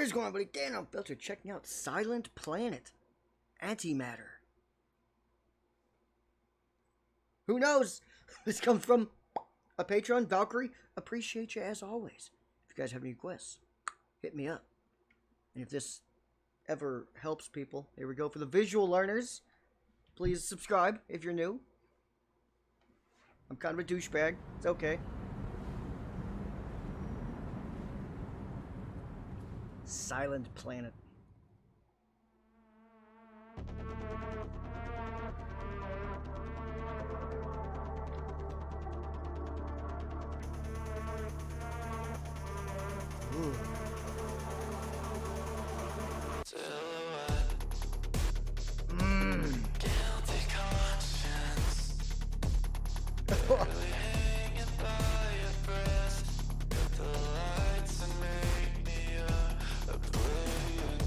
is going on, buddy? Dan Unfiltered, checking out Silent Planet, Antimatter. Who knows? This comes from a patron, Valkyrie. Appreciate you as always. If you guys have any requests, hit me up. And if this ever helps people, here we go. For the visual learners, please subscribe if you're new. I'm kind of a douchebag. It's okay. Silent Planet. Ooh. Guilty conscience. Hanging by your breast. The lights and make me oblivion.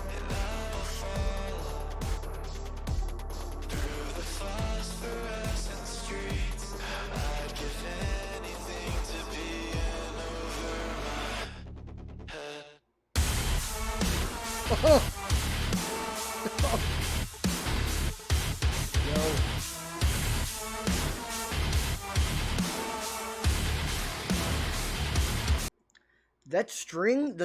And I will follow through the phosphorescent streets. I'd give anything to be in over my head. Yo. That string,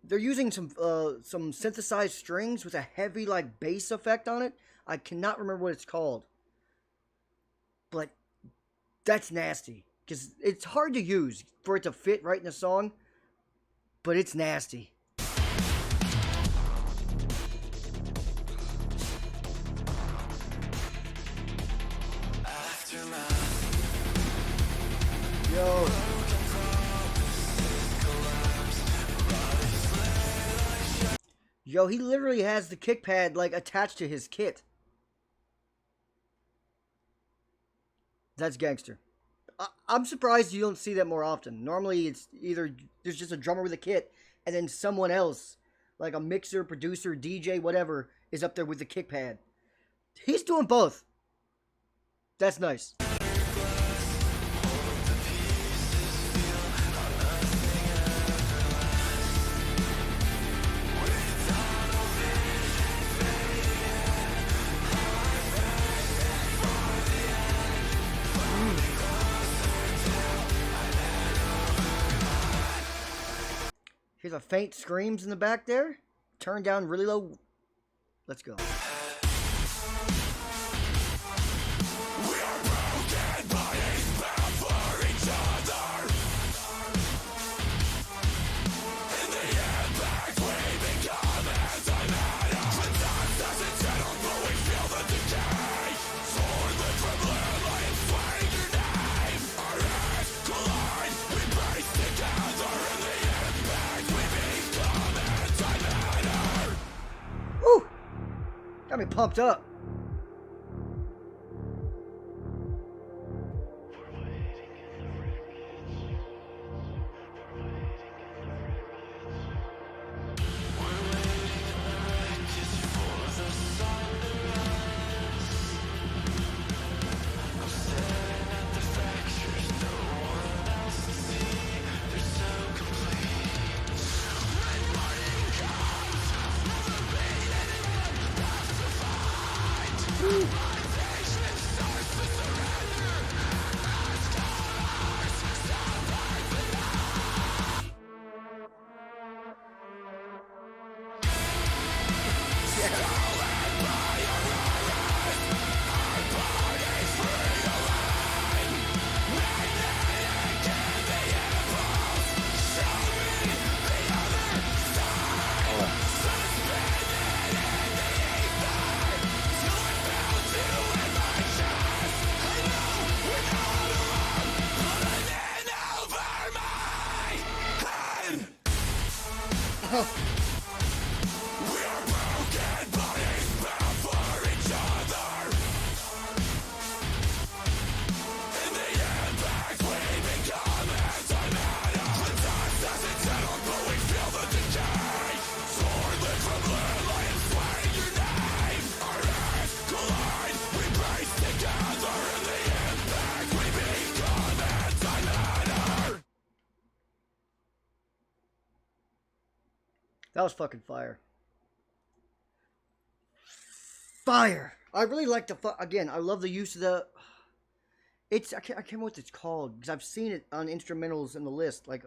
they're using some synthesized strings with a heavy like bass effect on it. I cannot remember what it's called, but that's nasty because it's hard to use for it to fit right in the song, but it's nasty. Yo. Yo, he literally has the kick pad like attached to his kit. That's gangster. I'm surprised you don't see that more often. Normally it's either there's just a drummer with a kit and then someone else, like a mixer, producer, DJ, whatever, is up there with the kick pad. He's doing both. That's nice. Here's a faint screams in the back there. Turn down really low. Let's go. Woo! Got me pumped up. That was fucking fire. Fire! I really like the... Again, I love the use of the... I can't remember what it's called, because I've seen it on instrumentals in the list, like,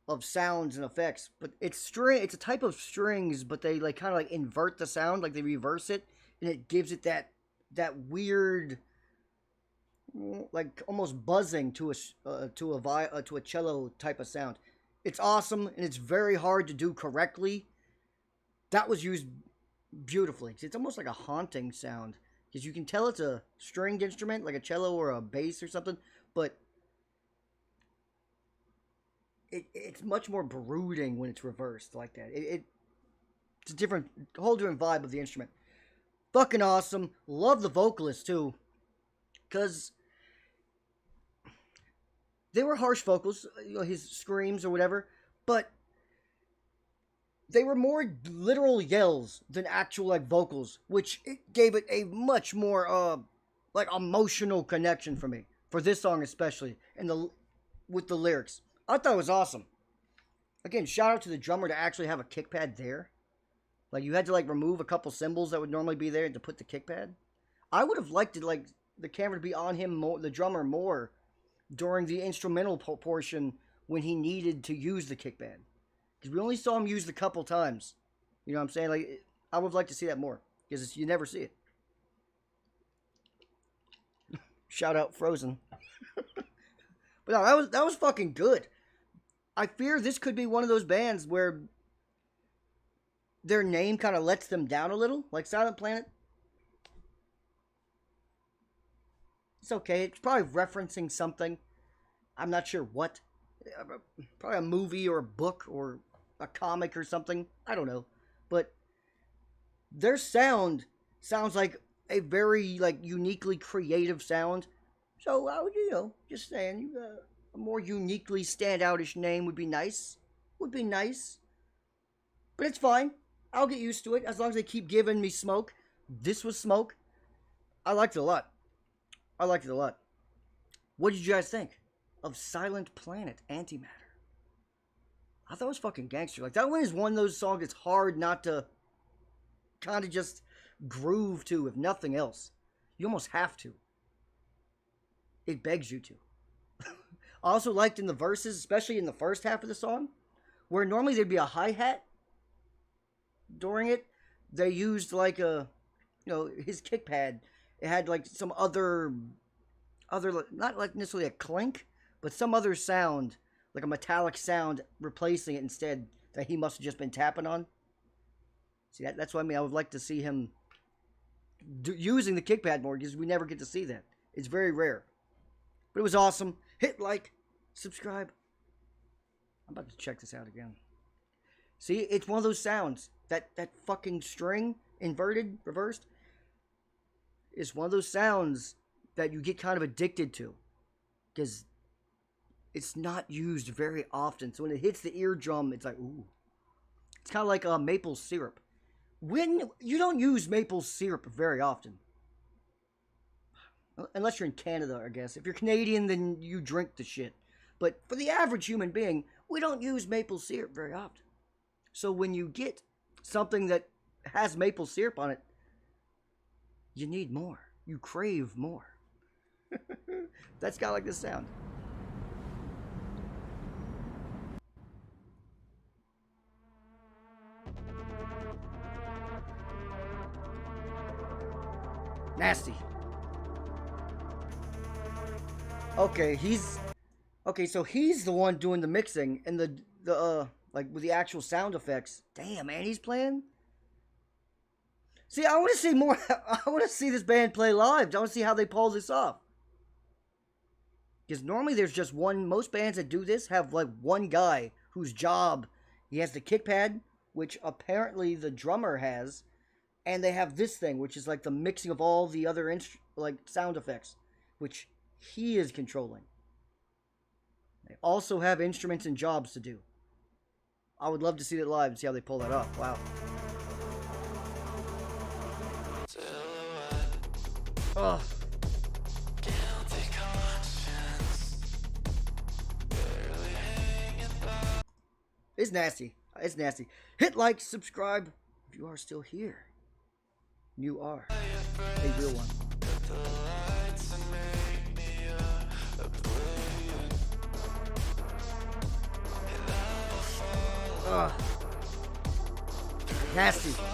of sounds and effects. But it's a type of strings, but they, like, kind of, like, invert the sound, like, they reverse it, and it gives it that weird, like, almost buzzing to a cello type of sound. It's awesome, and it's very hard to do correctly. That was used beautifully. It's almost like a haunting sound, because you can tell it's a stringed instrument, like a cello or a bass or something, but it's much more brooding when it's reversed like that. It's a whole different vibe of the instrument. Fucking awesome. Love the vocalist too, because they were harsh vocals, his screams or whatever, but they were more literal yells than actual, like, vocals, which it gave it a much more, like, emotional connection for me. For this song especially, and with the lyrics. I thought it was awesome. Again, shout out to the drummer to actually have a kick pad there. Like, you had to, like, remove a couple cymbals that would normally be there to put the kick pad. I would have liked it, like, the camera to be on him more, the drummer more, during the instrumental portion when he needed to use the kick pad. Because we only saw him used a couple times. You know what I'm saying? Like, I would like to see that more. Because you never see it. Shout out Frozen. But no, that was fucking good. I fear this could be one of those bands where their name kind of lets them down a little. Like Silent Planet. It's okay. It's probably referencing something. I'm not sure what. Probably a movie or a book or a comic or something. I don't know. But their sound sounds like a very, like, uniquely creative sound. So I would, just saying, a more uniquely standoutish name would be nice. Would be nice. But it's fine. I'll get used to it as long as they keep giving me smoke. This was smoke. I liked it a lot. What did you guys think of Silent Planet, Antimatter? I thought it was fucking gangster. Like, that one is one of those songs that's hard not to kind of just groove to, if nothing else. You almost have to. It begs you to. I also liked in the verses, especially in the first half of the song, where normally there'd be a hi-hat during it. They used, like, his kick pad. It had, like, some other, not like necessarily a clink, but some other sound, like a metallic sound, replacing it instead, that he must have just been tapping on. See, that's what I mean. I would like to see him using the kick pad more, because we never get to see that. It's very rare. But it was awesome. Hit like, subscribe. I'm about to check this out again. See, it's one of those sounds. That fucking string, inverted, reversed, is one of those sounds that you get kind of addicted to. Because it's not used very often. So when it hits the eardrum, it's like, ooh. It's kind of like maple syrup. When you don't use maple syrup very often. Unless you're in Canada, I guess. If you're Canadian, then you drink the shit. But for the average human being, we don't use maple syrup very often. So when you get something that has maple syrup on it, you need more. You crave more. That's kind of like this sound. Nasty. Okay, so he's the one doing the mixing and the like with the actual sound effects. Damn, man, he's playing. See, I want to see more. I want to see this band play live. I want to see how they pull this off. Because normally there's just one. Most bands that do this have like one guy whose job he has the kick pad, which apparently the drummer has, and they have this thing, which is like the mixing of all the other like sound effects, which he is controlling. They also have instruments and jobs to do. I would love to see that live and see how they pull that off. Wow. Ugh. It's nasty. It's nasty. Hit like, subscribe if you are still here. You are a real one. Nasty.